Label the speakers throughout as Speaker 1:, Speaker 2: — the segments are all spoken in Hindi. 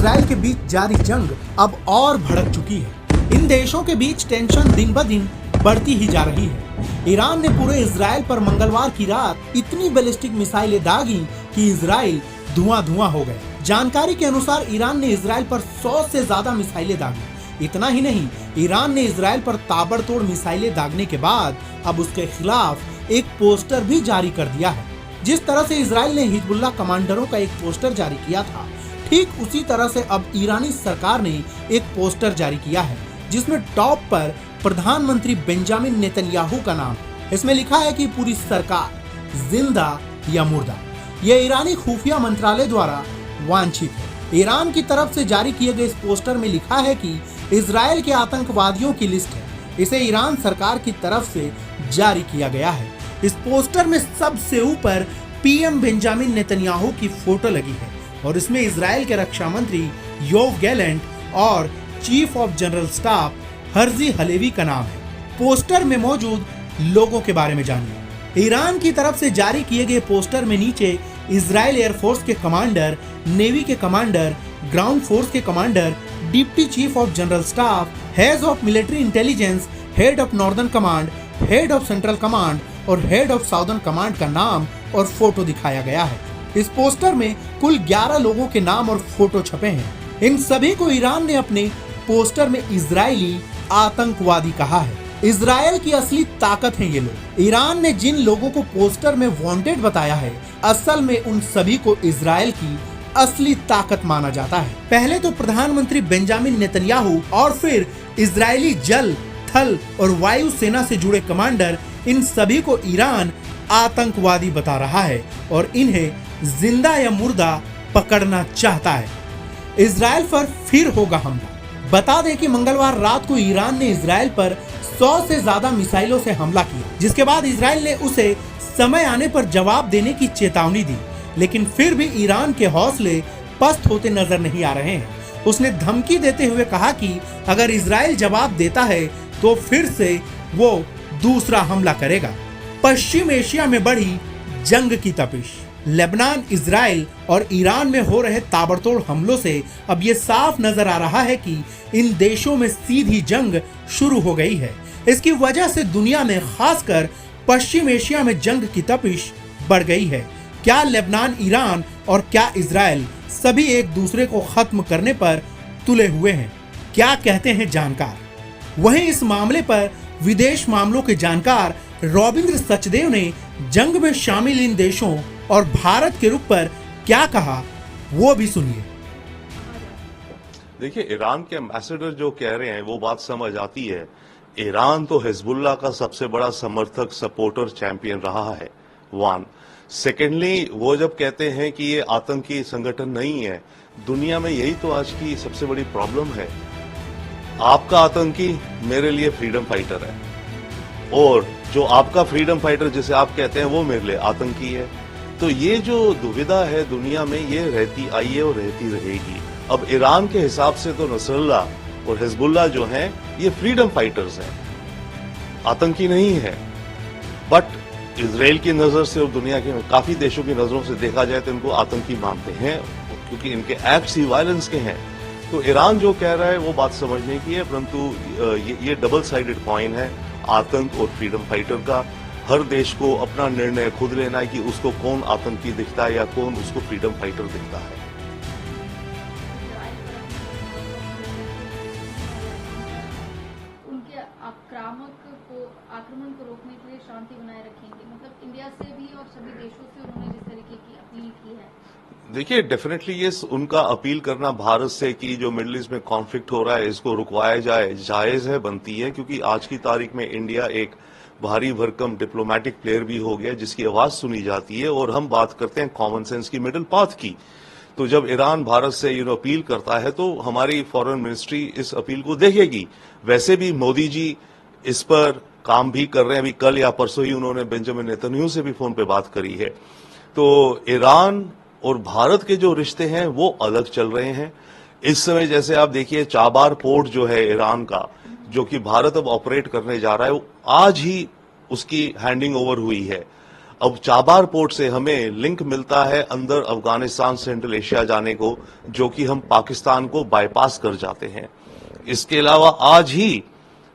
Speaker 1: इजराइल के बीच जारी जंग अब और भड़क चुकी है। इन देशों के बीच टेंशन दिन ब दिन बढ़ती ही जा रही है। ईरान ने पूरे इजराइल पर मंगलवार की रात इतनी बैलिस्टिक मिसाइलें दागी कि इजराइल धुआं हो गए। जानकारी के अनुसार ईरान ने इजराइल पर 100 से ज्यादा मिसाइलें दागी। इतना ही नहीं, ईरान ने इजराइल पर ताबड़तोड़ मिसाइलें दागने के बाद अब उसके खिलाफ एक पोस्टर भी जारी कर दिया है। जिस तरह से इजराइल ने हिजबुल्लाह कमांडरों का एक पोस्टर जारी किया था, ठीक उसी तरह से अब ईरानी सरकार ने एक पोस्टर जारी किया है, जिसमें टॉप पर प्रधानमंत्री बेंजामिन नेतन्याहू का नाम है। इसमें लिखा है कि पूरी सरकार जिंदा या मुर्दा। यह ईरानी खुफिया मंत्रालय द्वारा वांछित है। ईरान की तरफ से जारी किए गए इस पोस्टर में लिखा है कि इजराइल के आतंकवादियों की लिस्ट है। इसे ईरान सरकार की तरफ से जारी किया गया है। इस पोस्टर में सबसे ऊपर पीएम बेंजामिन नेतन्याहू की फोटो लगी है और इसमें इजराइल के रक्षा मंत्री योव गैलेंट और chief of general staff Herzi Halevi का नाम है। पोस्टर में मौजूद लोगों के बारे में जानिए। ईरान की तरफ से जारी किए गए पोस्टर में नीचे इजराइल एयरफोर्स के कमांडर, नेवी के कमांडर, ग्राउंड फोर्स के commander, deputy chief of general staff, head of military intelligence, head of northern command, head of central command और हेड ऑफ साउदर्न कमांड का नाम और फोटो दिखाया गया है। इस पोस्टर में कुल 11 लोगों के नाम और फोटो छपे हैं। इन सभी को ईरान ने अपने पोस्टर में इजरायली आतंकवादी कहा है। इजराइल की असली ताकत है ये लोग। ईरान ने जिन लोगों को पोस्टर में वांटेड बताया है, असल में उन सभी को इजराइल की असली ताकत माना जाता है। पहले तो प्रधानमंत्री बेंजामिन नेतन्याहू और फिर इजरायली जल, थल और वायु सेना से जुड़े कमांडर, इन सभी को ईरान आतंकवादी बता रहा है और इन्हें जिंदा या मुर्दा पकड़ना चाहता है। इजराइल पर फिर होगा हमला। बता दें कि मंगलवार रात को ईरान ने इजराइल पर 100 से ज्यादा मिसाइलों से हमला किया, जिसके बाद इजराइल ने उसे समय आने पर जवाब देने की चेतावनी दी। लेकिन फिर भी ईरान के हौसले पस्त होते नजर नहीं आ रहे हैं। उसने धमकी देते हुए कहा कि अगर इजराइल जवाब देता है तो फिर से वो दूसरा हमला करेगा। पश्चिम एशिया में बढ़ी जंग की तपिश। लेबनान, इजराइल और ईरान में हो रहे ताबड़तोड़ हमलों से अब ये साफ नजर आ रहा है कि इन देशों में सीधी जंग शुरू हो गई है। इसकी वजह से दुनिया में, खासकर पश्चिम एशिया में जंग की तपिश बढ़ गई है। क्या लेबनान, ईरान और क्या इजराइल सभी एक दूसरे को खत्म करने पर तुले हुए हैं? क्या कहते हैं जानकार। वहीं इस मामले पर विदेश मामलों के जानकार रविंद्र सचदेव ने जंग में शामिल इन देशों और भारत के रुख पर क्या कहा, वो भी सुनिए।
Speaker 2: देखिए, ईरान के एम्बेसडर जो कह रहे हैं वो बात समझ आती है। ईरान तो हिजबुल्लाह का सबसे बड़ा समर्थक, सपोर्टर, चैंपियन रहा है। वन सेकेंडली, वो जब कहते हैं कि ये आतंकी संगठन नहीं है, दुनिया में यही तो आज की सबसे बड़ी प्रॉब्लम है। आपका आतंकी मेरे लिए फ्रीडम फाइटर है और जो आपका फ्रीडम फाइटर जिसे आप कहते हैं वो मेरे लिए आतंकी है। तो ये जो दुविधा है दुनिया में, ये रहती आई है और रहती रहेगी। अब ईरान के हिसाब से तो नसरुल्लाह और हिजबुल्लाह जो हैं ये फ्रीडम फाइटर्स हैं, आतंकी नहीं है। बट इजराइल की नजर से और दुनिया के काफी देशों की नजरों से देखा जाए तो इनको आतंकी मानते हैं, क्योंकि इनके एक्ट्स ही वायलेंस के हैं। तो ईरान जो कह रहा है वो बात समझने की है, परंतु ये डबल साइडेड कॉइन है आतंक और फ्रीडम फाइटर का। हर देश को अपना निर्णय खुद लेना है कि उसको कौन आतंकी दिखता है या कौन उसको फ्रीडम फाइटर दिखता है।
Speaker 3: उनके आक्रमण को रोकने के लिए शांति बनाए रखेंगे, मतलब इंडिया से भी और सभी देशों से उन्होंने जिस तरीके की अपील की है।
Speaker 2: देखिए, डेफिनेटली ये उनका अपील करना भारत से कि जो मिडिल ईस्ट में कॉन्फ्लिक्ट हो रहा है इसको रुकवाया जाए, जायज है, बनती है, क्योंकि आज की तारीख में इंडिया एक भारी भरकम डिप्लोमेटिक प्लेयर भी हो गया जिसकी आवाज सुनी जाती है। और हम बात करते हैं कॉमन सेंस की, मिडिल पाथ की। तो जब ईरान भारत से अपील करता है तो हमारी फॉरेन मिनिस्ट्री इस अपील को देखेगी। वैसे भी मोदी जी इस पर काम भी कर रहे हैं। अभी कल या परसों ही उन्होंने बेंजामिन नेतन्याहू से भी फोन पे बात करी है। तो ईरान और भारत के जो रिश्ते हैं वो अलग चल रहे हैं इस समय। जैसे आप देखिए, चाबार पोर्ट जो है ईरान का, जो कि भारत अब ऑपरेट करने जा रहा है, आज ही उसकी हैंडिंग ओवर हुई है। अब चाबार पोर्ट से हमें लिंक मिलता है अंदर अफगानिस्तान सेंट्रल एशिया जाने को, जो कि हम पाकिस्तान को बाईपास कर जाते हैं। इसके अलावा आज ही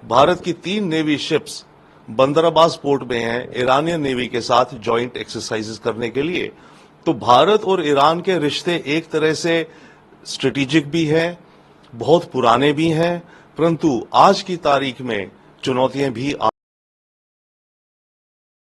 Speaker 2: भारत की 3 नेवी शिप्स बंदर अब्बास पोर्ट में हैं ईरानियन नेवी के साथ जॉइंट एक्सरसाइजेस करने के लिए। तो भारत और ईरान के रिश्ते एक तरह से स्ट्रेटेजिक भी हैं, बहुत पुराने भी हैं, परंतु आज की तारीख में चुनौतियां भी